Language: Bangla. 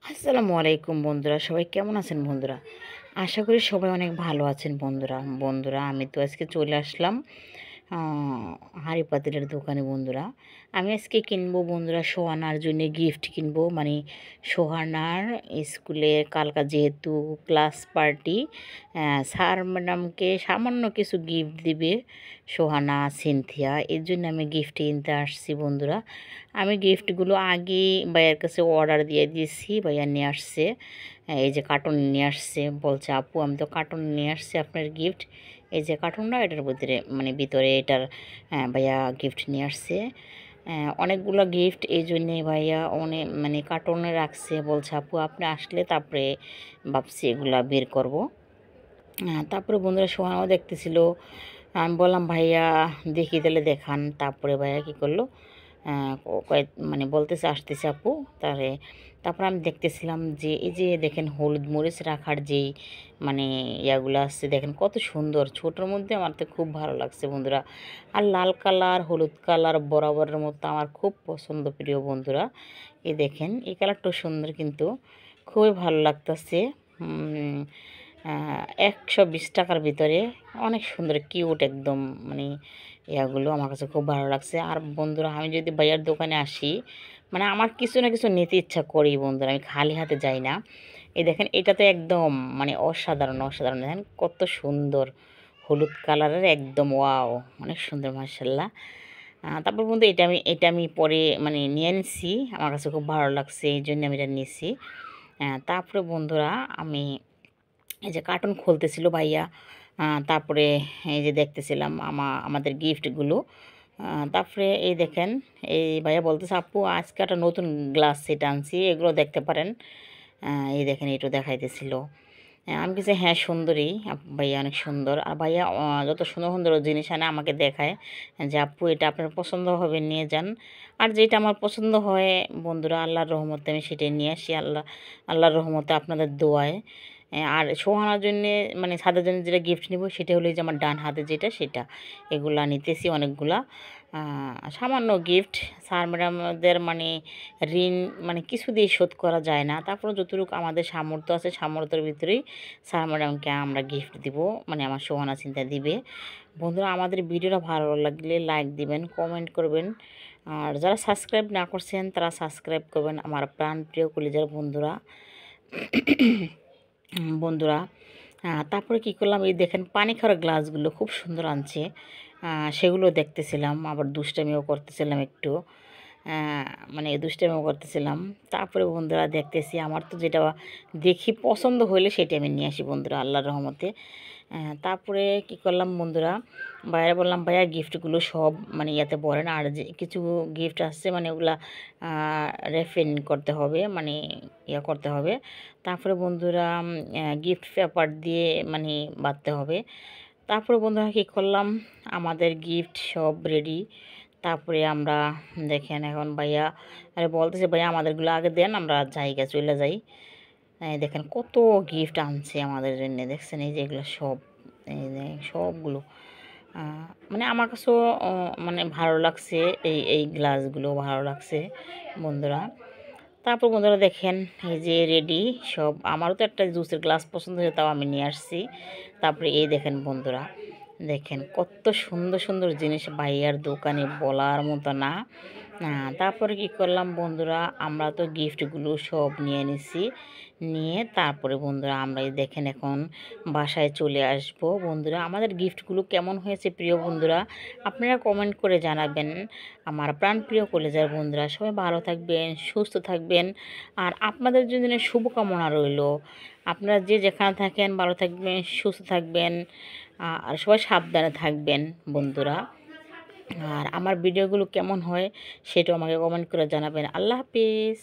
আসসালামু আলাইকুম বন্ধুরা, সবাই কেমন আছেন বন্ধুরা? আশা করি সবাই অনেক ভালো আছেন বন্ধুরা। আমি তো আজকে চলে আসলাম আ হাঁড়ি পাতিলের দোকানে বন্ধুরা। আমি আজকে কিনবো বন্ধুরা সোহানার জন্যে গিফট কিনবো। মানে সোহানার স্কুলে কালকা যেহেতু ক্লাস পার্টি, স্যার ম্যাডামকে সামান্য কিছু গিফট দিবে সোহানা, সিনথিয়া। এর জন্য আমি গিফট কিনতে আসছি বন্ধুরা। আমি গিফটগুলো আগেই ভাইয়ার কাছে অর্ডার দিয়ে দিয়েছি, ভাইয়া নিয়ে আসছে। এই যে কার্টুন নিয়ে আসছে, বলছে আপু আমি তো কার্টুন নিয়ে আসছি আপনার গিফট। এই যে কার্টুনটা এটার ভিতরে ভিতরে এটার ভাইয়া গিফট নিয়ে আসছে। অনেকগুলো গিফট, এই জন্যে ভাইয়া অনেক কার্টুনে রাখছে। বলছে আপু আপনি আসলে তারপরে ভাবছি এগুলা বের করব। তারপরে বন্ধুরা সোহানাও দেখতেছিল। আমি বললাম ভাইয়া দেখি তাহলে দেখান। তারপরে ভাইয়া কী করলো, কয়েক বলতেছে আসতেছে আপু। তারপর আমি দেখতেছিলাম যে এই যে দেখেন হলুদ মরিচ রাখার যেই ইয়াগুলো আসছে, দেখেন কত সুন্দর। ছোটোর মধ্যে আমার তো খুব ভালো লাগছে বন্ধুরা। আর লাল কালার হলুদ কালার বরাবরের মতো আমার খুব পছন্দ, প্রিয় বন্ধুরা। এই দেখেন এই কালারটাও সুন্দর, কিন্তু খুবই ভালো লাগতেছে। 120 টাকার ভিতরে অনেক সুন্দর কিউট একদম। মানে ইয়াগুলো আমার কাছে খুব ভালো লাগছে। আর বন্ধুরা আমি যদি ভাইয়ার দোকানে আসি, আমার কিছু না কিছু নিতে ইচ্ছা করি বন্ধুরা, আমি খালি হাতে যাই না। এই দেখেন এটা তো একদম অসাধারণ অসাধারণ, দেখেন কত সুন্দর হলুদ কালারের, একদম ওয়াও, অনেক সুন্দর মাশাল্লাহ। তারপর বন্ধু এটা আমি পরে নিয়ে নিছি, আমার কাছে খুব ভালো লাগছে, এই জন্য আমি এটা নিয়েছি। তারপরে বন্ধুরা আমি এই যে কার্টুন খুলতেছিল ভাইয়া। তারপরে এই যে দেখতেছিলাম আমাদের গিফটগুলো। তারপরে এই দেখেন এই ভাইয়া বলতেছে আপু আজকে একটা নতুন গ্লাস সেট আনছি, এগুলো দেখতে পারেন। এই দেখেন এটাও দেখাইতেছিল। আমি কিছু হ্যাঁ সুন্দরী ভাইয়া, অনেক সুন্দর। আর ভাইয়া যত সুন্দর সুন্দর জিনিস আনে আমাকে দেখায় যে আপু এটা আপনার পছন্দ হবে নিয়ে যান। আর যেটা আমার পছন্দ হয় বন্ধুরা আল্লাহর রহমতে আমি সেটাই নিয়ে আসি, আল্লাহর রহমতে আপনাদের দোয়ায়। আর সোহানার জন্যে ছাদের জন্য যেটা গিফট নিব সেটা হলো যে আমার ডান হাতে যেটা সেটা, এগুলা নিতেছি অনেকগুলা। সামান্য গিফট, স্যার ম্যাডামদের ঋণ কিছু দিয়ে শোধ করা যায় না। তারপরে যতটুকু আমাদের সামর্থ্য আছে সামর্থ্যের ভিতরেই স্যার ম্যাডামকে আমরা গিফট দিব, আমার সোহানা চিন্তা দিবে। বন্ধুরা আমাদের ভিডিওটা ভালো লাগলে লাইক দিবেন, কমেন্ট করবেন। আর যারা সাবস্ক্রাইব না করছেন তারা সাবস্ক্রাইব করবেন, আমার প্রাণপ্রিয় কলিজার বন্ধুরা। বন্ধুরা তারপরে কি করলাম, এই দেখেন পানি খাওয়ার গ্লাসগুলো খুব সুন্দর আনছে। সেগুলো দেখতেছিলাম, আবার দুষ্টামিও করতেছিলাম একটু। দুষ্টামিও করতেছিলাম। তারপরে বন্ধুরা দেখতেছি আমার তো যেটা দেখি পছন্দ হইলে সেটা আমি নিয়ে আসি বন্ধুরা আল্লাহর রহমতে। তারপরে কি করলাম বন্ধুরা, ভাইয়া বললাম ভাইয়া গিফটগুলো সব ইয়াতে পড়েন, আর যে কিছু গিফট আসছে ওগুলা রেফেন করতে হবে, ইয়া করতে হবে। তারপরে বন্ধুরা গিফট পেপার দিয়ে বাঁধতে হবে। তারপরে বন্ধুরা কী করলাম, আমাদের গিফট সব রেডি। তারপরে আমরা দেখেন এখন ভাইয়া বলতেছে ভাইয়া আমাদেরগুলো আগে দেন, আমরা জায়গা চলে যাই। দেখেন কত গিফট আনছে আমাদের জন্য, দেখছেন এই যে এগুলো সব, এই যে সবগুলো আমার কাছেও ভালো লাগছে। এই গ্লাসগুলো ভালো লাগছে বন্ধুরা। তারপর বন্ধুরা দেখেন এই যে রেডি সব। আমারও তো একটা জুসের গ্লাস পছন্দ হয়েছে, তাও আমি নিয়ে আসছি। তারপরে এই দেখেন বন্ধুরা, দেখেন কত সুন্দর সুন্দর জিনিস ভাইয়ার দোকানে বলার মতো না। তারপরে কি করলাম বন্ধুরা, আমরা তো গিফটগুলো সব নিয়ে নিছি। নিয়ে তারপরে বন্ধুরা আমরা এই দেখেন এখন বাসায় চলে আসব। বন্ধুরা আমাদের গিফটগুলো কেমন হয়েছে প্রিয় বন্ধুরা আপনারা কমেন্ট করে জানাবেন। আমার প্রাণপ্রিয় কলেজার বন্ধুরা সবাই ভালো থাকবেন, সুস্থ থাকবেন। আর আপনাদের জন্য শুভকামনা রইল। আপনারা যে যেখানে থাকেন ভালো থাকবেন, সুস্থ থাকবেন, আর সবাই সাবধানে থাকবেন বন্ধুরা। আর আমার ভিডিওগুলো কেমন হয় সেটাও আমাকে কমেন্ট করে জানাবেন। আল্লাহ হাফিজ।